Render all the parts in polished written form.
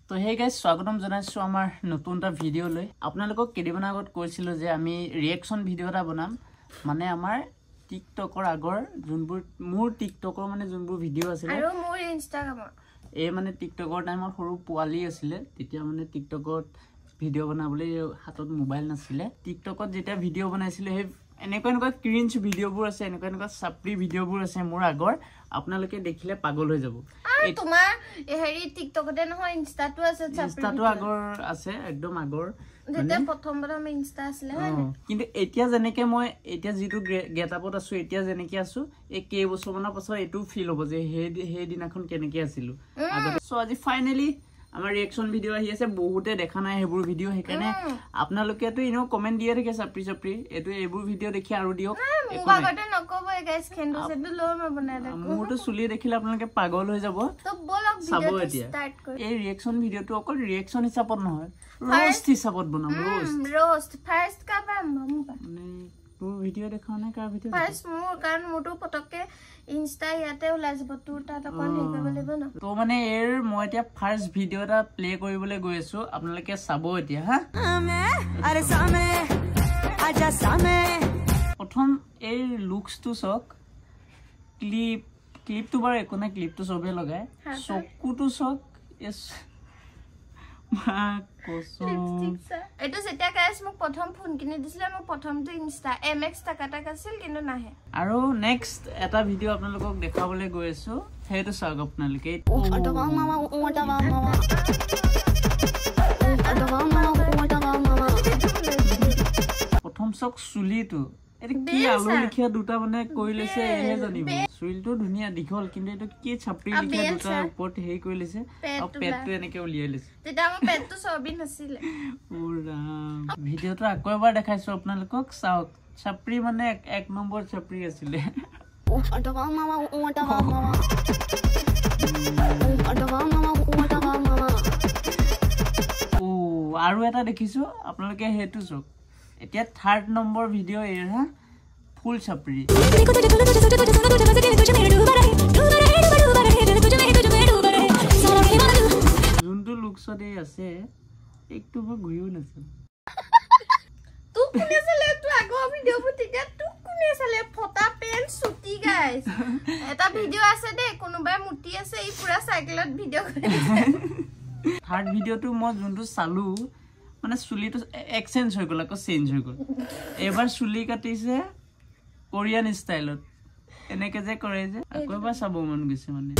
তো hey guys স্বাগতম জনাইছো আমাৰ নতুন এটা ভিডিও লৈ আপোনালোকক কেদিবনা আগত কৈছিল যে আমি ৰিএকচন ভিডিও এটা বনাম মানে আমাৰ টিকটকৰ আগৰ যোনবোৰ মোৰ টিকটকৰ মানে যোনবোৰ ভিডিও আছিল আৰু মোৰ ইনষ্টাগ্ৰামৰ এই মানে টিকটকৰ টাইমত সৰু পোৱালি আছিল তেতিয়া মানে টিকটকত ভিডিও বনাবলৈ হাতত মোবাইল নাছিল টিকটকত যেতিয়া ভিডিও বনাইছিল হে এনেকুৱা ক্ৰিঞ্জ ভিডিওবোৰ আছে এনেকুৱা সাপ্ৰি ভিডিওবোৰ আছে মোৰ আগৰ আপোনালোকে দেখিলে পাগল হৈ যাব এই তোমাৰ হেৰি টিকটকতে নহয় ইনষ্টাটো আছে ইনষ্টাটো আগৰ আছে একদম আগৰ যেতিয়া প্ৰথম ইনষ্টা আছিল কিন্তু এতিয়া যেনেকে মই এতিয়া যেটো গেটআপত আছো এতিয়া যেনেকে আছো এই কেই বছৰ মানৰ পাছত এটো ফিল হ'ব যে হে দিনাখন কেনেকে আছিল আগতে সো আজি ফাইনালি আমাৰ ৰিএকচন ভিডিও আহি আছে বহুতে দেখা নাই হেবোৰ ভিডিও হেকানে আপোনালোকে তো ইনো কমেন্ট দিয়ে থাকে সাপ্ৰি এটো এবোৰ ভিডিও দেখি আৰু দিও মোক আগতে নকবই গাইস খেন্দু সেদু লো মই বনাই দেখো মোৰটো চুলি দেখিলে আপোনালোকে পাগল হৈ যাব তো বলক ভিডিওটো স্টাৰ্ট কৰি এই ৰিএকচন ভিডিওটো অকল ৰিএকচন হিচাপত নহয় रोस्ट हिसाबत बनाम रोस्ट फर्स्ट का बाम মানে তো ভিডিও দেখাও না কা ভিডিও ফার্স্ট মোৰ কাৰণ মোটো পটকে ইনষ্টা ইয়াতে ওলাই যাব তোৰ তাত অকন হে কৰিব লাগিব ন তো মানে এৰ মই এতিয়া ফাৰ্স্ট ভিডিও এটা প্লে কৰিবলৈ গৈ আছো আপোনালোকে চাব এতিয়া হা আৰে সামনে আজা সামনে প্ৰথম এই লুকস টু সক ক্লিপ তো বাৰ একো না ক্লিপ তো সবে লগায় চকু তো সক এস এটো সেটা গাইস মোক প্ৰথম ফোন কিনি দিছিলে মোক প্ৰথমটো ইনষ্টা এমএক্স টাকা আছিল কিন্তু নাহে আৰু নেক্সট এটা ভিডিও আপোনালোকক দেখাবলৈ গৈ আছো হেটো চাওক আপোনালোকে প্ৰথম চক চুলিটো এটো কি আলু লিখিয়া দুটা মানে কইলেছে এহে জানিব চুইলটো ধুনিয়া দিখল কিন্তু এটো কি ছাপৰি লিখিয়া দুটা ওপৰত হেই কইলেছে আৰু পেটটো এনেকে উলিয়াইলেছে তেটা মোৰ পেটটো সবি নছিলে ওৰা ভিডিওটো আকৌ এবাৰ দেখাইছো আপোনালোকক চাওক ছাপৰি মানে এক নম্বৰ ছাপৰি আছিল ও আৰু এটা দেখিছো আপোনালোকে হেতু চক এতিয়া থাৰ্ড নম্বৰ ভিডিও এৰ হা ফুল ছাপৰি যোনটো লুকছতে আছে একটু ঘুৰিও নাছিল তু কোনে চালে তু আগৰ ভিডিও তেতিয়া তু কোনে চালে ফটা পেন সুটি গাইস এটা ভিডিও আছে দে কোনোবাই মুটি আছে এই পুৰা সাইকেলত ভিডিও কৰিছে থাৰ্ড ভিডিওটো মই যোনটো চালু মানে চুলিটো এক্সচেঞ্জ হৈ গল আকৌ চেঞ্জ হৈ গল এবাৰ চুলি কাটিছে কোৰিয়ান ষ্টাইলত এনেকে যে কৰে যে আকৌ এবাৰ চাব মন গৈছে মানে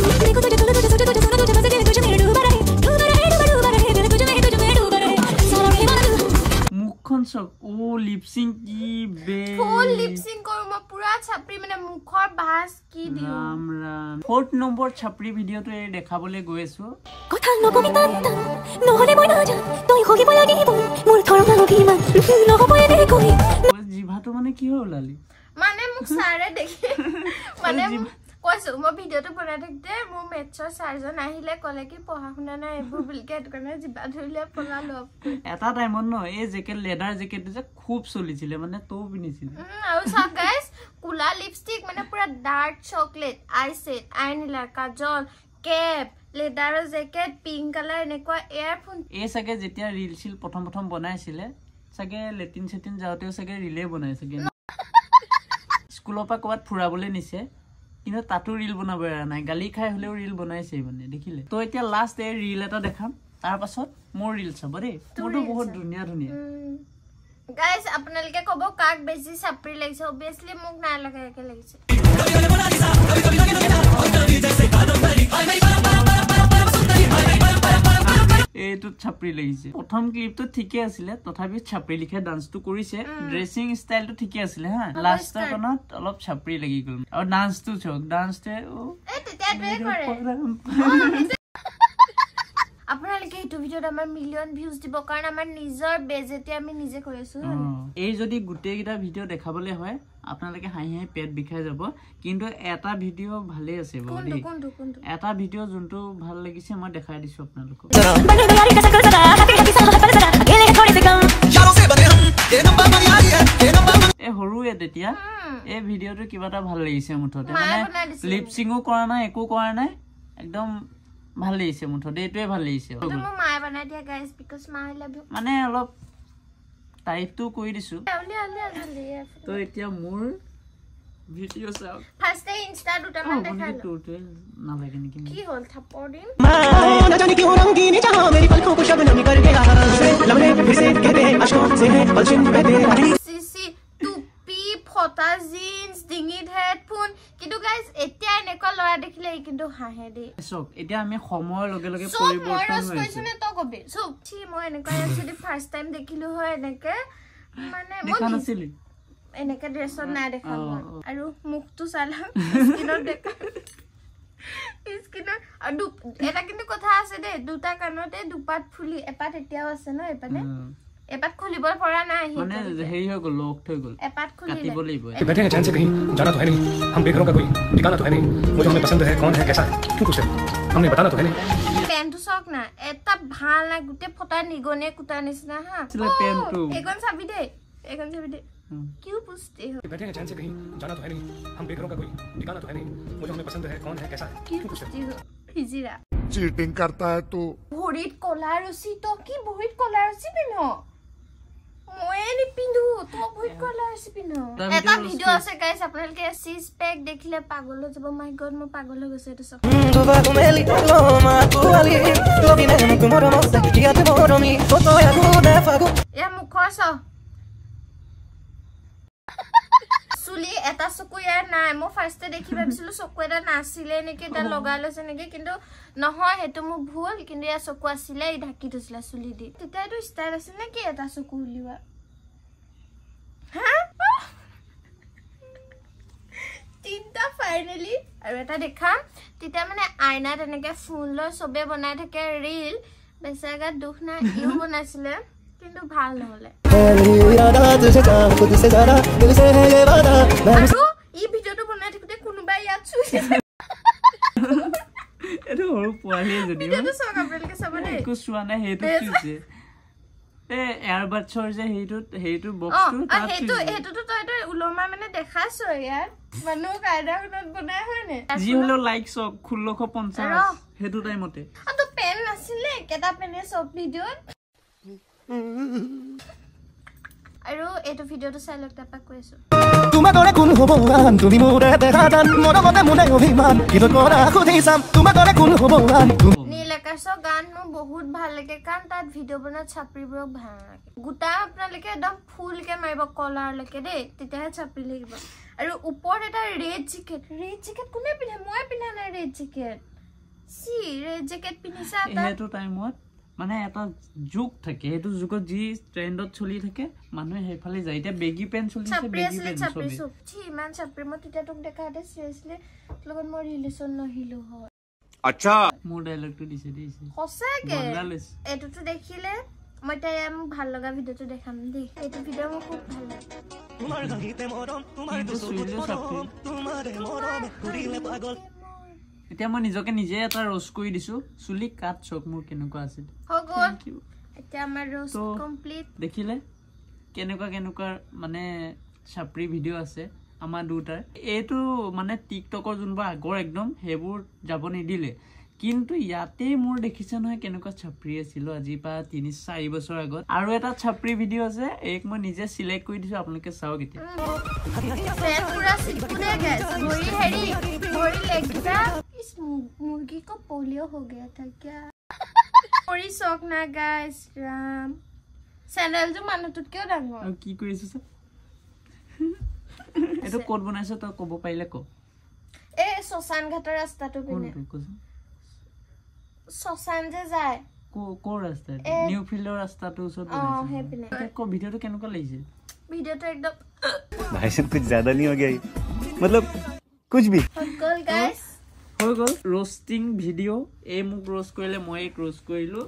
মুখখন চক ও লিপসিং কি বে ফুল লিপসিং কৰো মই পুৰা ছাপৰি মানে মুখৰ ভাস কি দিও ৰাম ৰাম ফোৰ্থ নম্বৰ ছাপৰি ভিডিওটো এই দেখাবলৈ গৈ আছো কথা নকবি তান্তা নহলে মই না যা তই হগিব লাগিব মোৰ থৰঙা নকিমান নহবই দে কই জিভাটো মানে কি হলালি মানে মোক সাৰে দেখি মানে কৈছো মই ভিডিওটো বনাই থাকতে মোৰ মেথছৰ সাৰজন আহিলে কলে কি পঢ়া শুনা নাই এবোৰ বিলকে দোকানে জিবা ধৰিলে পলা লব এটা টাইমত ন এই জেকেট লেডাৰ জেকেট যে খুব চলিছিল মানে তো পিনিছিল আৰু সব গাইস কুলা লিপস্টিক মানে পুৰা ডাৰ্ক চকলেট আইশেড আইলাইনাৰ কাজল কেপ লেডাৰৰ জেকেট পিংক কালাৰ এনেকুৱা ইয়াৰফোন এই সাগে যেতিয়া ৰিল ছিল প্ৰথম বনাইছিল সাগে লেটিন সেটিন যাওতেও সাগে ৰিলে বনাইছিল স্কুলৰ পৰা কোৱাত ফুৰাবলৈ নিছে কিন্তু তাতো ৰিল বনাব নাই গালি খাই হলেও ৰিল বনাইছে মানে দেখিলে তো এতিয়া লাষ্ট এই ৰিল এটা দেখাম তাৰ পাছত মোৰ ৰিল চাব দে মোৰটো বহুত ধুনিয়া গাইস আপোনালোকে কব কাক বেছি ছাপৰি লাগিছে অবিয়াসলি মোক নাই লাগে একে লাগিছে এইটো ছাপৰি লাগিছে প্ৰথম ক্লিপটো ঠিকে আছিল তথাপি ছাপৰি লিখা ডান্সটো কৰিছে ড্ৰেছিং ষ্টাইলটো ঠিকে আছিল হা লাষ্টৰ কনত অলপ ছাপৰি লাগি গল আৰু ডান্সটো চক ডান্সতে এই তেতিয়া ড্ৰে কৰে আপোনালোকে এইটো ভিডিওত আমাৰ মিলিয়ন ভিউজ দিব কাৰণ আমাৰ নিজৰ বেজেতে আমি নিজে কৰি আছো এই যদি গুটেই গিটা ভিডিও দেখাবলৈ হয় আপোনালোকে হাই পেট বিখাই যাব কিন্তু এটা ভিডিও ভালে আছে বডি এটা ভিডিও যোনটো ভাল লাগিছে মই দেখাই দিছো আপোনালোকক এ হৰুৱে তেতিয়া এই ভিডিওটো কিবাটা ভাল লাগিছে মুঠতে মানে লিপসিংও কৰা নাই একো কৰা নাই একদম ভাল লাগিছে মুঠতে এইটোৱে ভাল লাগিছে মোৰ মায়ে বনাই দিয়া guys because my love you মানে অলপ টাইপটো কৰি দিছো তো এতিয়া মোৰ ভিডিও চাও ফাৰ্ষ্ট ইনষ্টা দুটামান দেখালো টোটেল নালাগে নেকি কি হ'ল থাপৰ দিম न जाने क्यों रंगीनी जहां मेरी पलकों को शबनम कर गया से लम्हे फिर से कहते हैं अशोक से है पलछिन बहते रही সিসি টুপি ফটা জিন্স ডিঙিত হেডফোন কিন্তু গাইজ এতিয়া এনেকুৱা লৰা দেখিলে কিন্তু হাঁহে দেই চক এতিয়া আমি সময়ৰ লগে লগে চব মই পৰিৱৰ্তন ৰস হৈ কৈছো আছে নে তই কবি চব চি মই এনেকুৱা যদি ফাৰ্ষ্ট টাইম দেখিলো হয় এনেকে মানে দেখা মই নাছিলি এনেকে ড্ৰেছত নাই দেখা মই আৰু মুখটো চালাম স্কিনত দেখা স্কিনত আৰু এটা কিন্তু কথা আছে দে দুটা কানতে দুপাত ফুলি এপাত এতিয়াও আছে ন এপাতে এপাত খুলিব পৰা নাই মানে হেৰি হৈ গ'ল লক হৈ গ'ল এপাত কাটিব খুলিলে লাগিব बैठे हैं चैन से कहीं जाना तो है नहीं हम बेघरों का कोई ठिकाना तो है नहीं वो जो हमें पसंद है कौन है कैसा है क्यों पूछते हमने बताना तो है नहीं পেনটো চক না এটা ভাল না গুটে ফটা নিগনে কুটা নিচিনা হা আছিলে পেনটো। এইখন চাবি দে क्यों पूछते हो बैठे हैं चैन से कहीं जाना तो है नहीं हम बेघरों का कोई ठिकाना तो है नहीं वो जो हमें पसंद है कौन है कैसा है क्यों क्यों पूछते पूछते हो हिजिरा चीटिंग करता है तू ভৰিত কলা ৰছী তো কি ভৰিত কলা ৰছী পিন্ধ মই নিপিন্ধো তো ভৰিত কলা ৰছী পিন্ধ এটা ভিডিও আছে গাইস আপোনালোকে সিক্স পেক দেখিলে পাগল হৈ যাব মাই গড মই পাগল হৈ গৈছে এটো চাওক tu va come li paloma tu ali tu viene tu moro mossa ya te moro mi foto ya guda fago এয়া মুখৰ চ চুলি এটা চকু ইয়াৰ নাই মই ফাৰ্ষ্টে দেখি ভাবিছিলো চকু এটা নাছিলে নেকি এটা লগাই লৈছে নেকি কিন্তু নহয় হেতু মোৰ ভুল কিন্তু ইয়াৰ চকু আছিলে ই ঢাকি থৈছিলে চুলি দি তেতিয়া এইটো ষ্টাইল আছিল নেকি এটা চকু উলিওৱা হা তিনটা ফাইনেলি আৰু এটা দেখাম তেতিয়া মানে আইনাত এনেকে ফুল লৈ চবে বনাই থাকে ৰীল বেচাগা দুখ নাই ইও বনাইছিলে কিন্তু ভাল নহলে इरादा तुझे चाह खुद से ज्यादा दिल से है ये वादा আৰু এই ভিডিওটো বনাই থাকোতে কোনোবাই ইয়াত চুইছে এইটো সৰু পোৱালিয়ে যদি ভিডিওটো চাওক আপোনালোকে চাব দেই একো চোৱা নাই সেইটো চুইছে এয়াৰবাডছৰ যে সেইটো বক্সটো তাত সেইটোতো তই উলমা মানে দেখাছ ইয়াৰ মানুহ কাইদাখনত বনাই হয় নে যি হলেও লাইক চক 1650 সেইটো টাইমতে তো পেন নাছিলে কেটা পেনে চব ভিডিওত আৰু এইটো ভিডিওটো চাই লওক তাপা কৈছো তোমা কৰে কোন হ'ব গান তুমি মোৰে দেখা জান মোৰ মতে মনে অভিমান কিন্তু কৰা খুদি চাম তোমা কৰে কোন হ'ব গান নীল আকাশৰ গান মোৰ বহুত ভাল লাগে কাৰণ তাত ভিডিও বনাত চাপৰিবোৰক ভাল লাগে গোটা আপোনালোকে একদম ফুলকে মাৰিব কলাৰলৈকে দেই তেতিয়াহে চাপৰি লাগিব আৰু ওপৰত এটা ৰেড জেকেট কোনে পিন্ধে মই পিন্ধা নাই ৰেড জেকেট সি ৰেড জেকেট পিন্ধিছা সেইটো টাইমত মানে এটা যুগ থাকে সেইটো যুগত যি ট্ৰেন্ডত চলি থাকে মানুহে সেইফালে যায় এতিয়া বেগি পেন চলিছে বেগি পেন চলি ইমান চাপৰি মই তেতিয়া তোক দেখাতে চিৰিয়াছলি লগত মই ৰিলেশ্যন নহিলো হয় अच्छा মোৰ ডায়লগটো দিছে সঁচাকে বদলালেছ এইটোতো দেখিলে মই তাই মোক ভাল লগা ভিডিওটো দেখাম দেই এইটো ভিডিও মোক খুব ভাল লাগে তোমার গাহিতে মরম তোমার তোমারে মরম ঘুরিলে পাগল এতিয়া মই নিজকে নিজে এটা ৰ'ষ্ট কৰি দিছো চুলি কাট চক মোৰ কেনেকুৱা আছিল হৈ গ'ল এতিয়া আমাৰ ৰ'ষ্ট কমপ্লিট দেখিলে কেনেকুৱা মানে চাপৰি ভিডিও আছে আমাৰ দুটাৰ এইটো মানে টিকটকৰ যোনবোৰ আগৰ একদম সেইবোৰ যাব নিদিলে কিন্তু ইয়াতে মোৰ দেখিছে নহয় কেনেকুৱা চাপৰি আছিল আজি পা 3-4 বছৰ আগত আৰু এটা চাপৰি ভিডিও আছে এক মই নিজে সিলেক্ট কৰি দিছো আপোনালোকে চাওক এতিয়া পুৰা সিকুনে গেছ ভৰি লেগটা इस मुर्गी को पोलियो हो गया था क्या ओरी शौक ना गाइस राम चैनल जो मानुटुत क्यों डांगो আৰু কি কৰিছ সব এটো কোড বনাইছ তো কব পাইলে ক এ শশান ঘাটৰ ৰাস্তাটো পিনে কোনটো কোছ শশান যে যায় কো ৰাস্তা নিউ ফিল্ডৰ ৰাস্তাটো ওচৰত অ হে পিনে ক ভিডিওটো কেনেকুৱা লাগিছে ভিডিওটো একদম भाई साहब कुछ ज्यादा नहीं हो गया ये? मतलब कुछ भी গল গাইস হৈ গ'ল रोस्टिंग ভিডিও এই মোক रोस्ट কৰিলে মই এক रोस्ट কৰিলো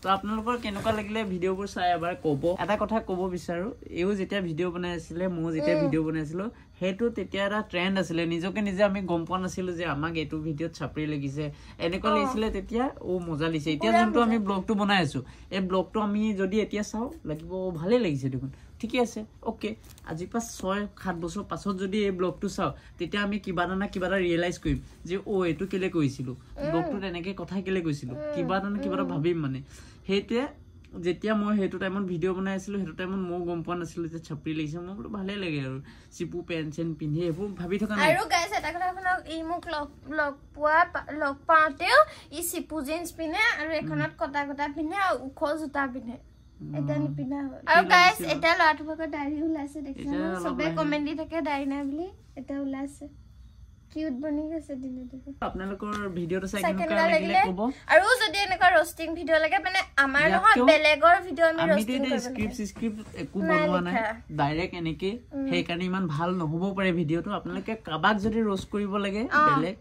তো আপোনালোকৰ কেনেকুৱা লাগিলে ভিডিওবোৰ চাই এবাৰ ক'ব এটা কথা ক'ব বিচাৰো এও যেতিয়া ভিডিও বনাই আছিল মই যেতিয়া ভিডিও বনাইছিল হেতু তেতিয়া এটা ট্ৰেন্ড আছিল নিজকে নিজে আমি গম পোৱা নাছিল যে আমাক এটো ভিডিওত চাপৰি লাগিছে এনেকুৱা লাগিছিল তেতিয়া ও মজা লাগিছে এতিয়া যোনটো আমি ব্লগটো বনাই আছো এই ব্লগটো আমি যদি এতিয়া চাও লাগিব ভালে লাগিছে দেখোন ঠিকে আছে ওকে আজি পাছ 6-7 বছৰ পাছত যদি এই ব্লগটো চাও তেতিয়া আমি কিবা না কিবা ৰিয়েলাইজ কৰিম যে ও এটো কেলে কৈছিলো ব্লগটো এনেকে কথা কেলে কৈছিলো কিবা না কিবা ভাবিম মানে হেতে যেতিয়া মই হেতু টাইমত ভিডিও বনাই আছিলো হেতু টাইমত মই গম পোৱা নাছিলো যে ছাপৰি লাগিছে মই বলো ভালে লাগে আৰু চিপু পেনচন পিন্ধে এবোৰ ভাবি থকা নাই আৰু গাইস এটা কথা শুনক ই মোক লগ পাওঁতেও ই চিপু জিন্স পিন্ধে আৰু এখনত কটা পিন্ধে আৰু উখ জোতা পিন্ধে এটা নিপিন্ধা হয় আৰু গাইস এটা লৰাটোকৰ ডাইৰি ওলাইছে দেখিছা সবে কমেন্ট দি থাকে ডাইৰি নাই বুলি এটা ওলাইছে কিউট বনি গৈছে দিনে দিনে আপোনালোকৰ ভিডিওটো চাই কেনেকুৱা লাগিলে ক'ব আৰু যদি এনেকুৱা ৰোস্টিং ভিডিও লাগে মানে আমাৰ নহয় বেলেগৰ ভিডিও আমি ৰোস্টিং কৰিব স্ক্ৰিপ্ট একো বনোৱা নাই ডাইৰেক্ট এনেকে হেকাৰণে ইমান ভাল নহব পাৰে ভিডিওটো আপোনালোকে কাবাক যদি ৰোস্ট কৰিব লাগে বেলেগ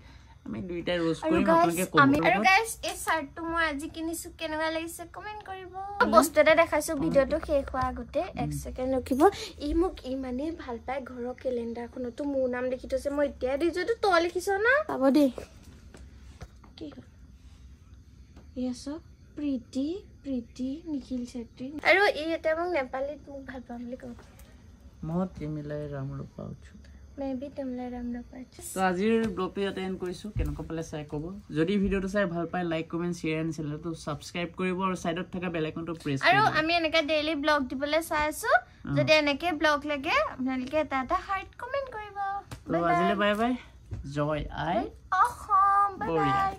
আমি দুইটা ৰোস্ট কৰিম আপোনালোকে ক'ব আৰু গাইস এই শাৰ্টটো মই আজি কিনিছো কেনেকুৱা লাগিছে কমেন্ট কৰিব বস্তুটা দেখাইছো ভিডিওটো শেষ হোৱা আগতে 1 সেকেন্ড ৰখিব ই মোক ইমানে ভাল পায় ঘৰৰ ক্যালেন্ডাৰখনতো মোৰ নাম লিখি থৈছে মই এতিয়া দিজটো তই লিখিছ না পাব দে কি ইয়াছো প্ৰীতি নিখিল চেত্ৰী আৰু ই এটা মোক নেপালীত মোক ভাল পাম বুলি কয় মই তিমিলাই ৰামলো পাউছো मैं भी तुमला राम रपाच তো আজিৰ ব্লগটো ইয়াতে এন্ড কৰিছো কেনেকুৱা পালে চাই ক'ব যদি ভিডিওটো চাই ভাল পায় লাইক কমেন্ট শেয়াৰ এন্ড চেনেলটো সাবস্ক্ৰাইব কৰিব আৰু সাইডত থকা বেল আইকনটো প্ৰেছ কৰিব আৰু আমি এনেকা ডেইলি ব্লগ দিবলে চাই আছো যদি এনেকে ব্লগ লাগে আপোনালোকে এটা হাৰ্ট কমেন্ট কৰিব তো আজিলে বাই বাই জয় আই অহম বাই বাই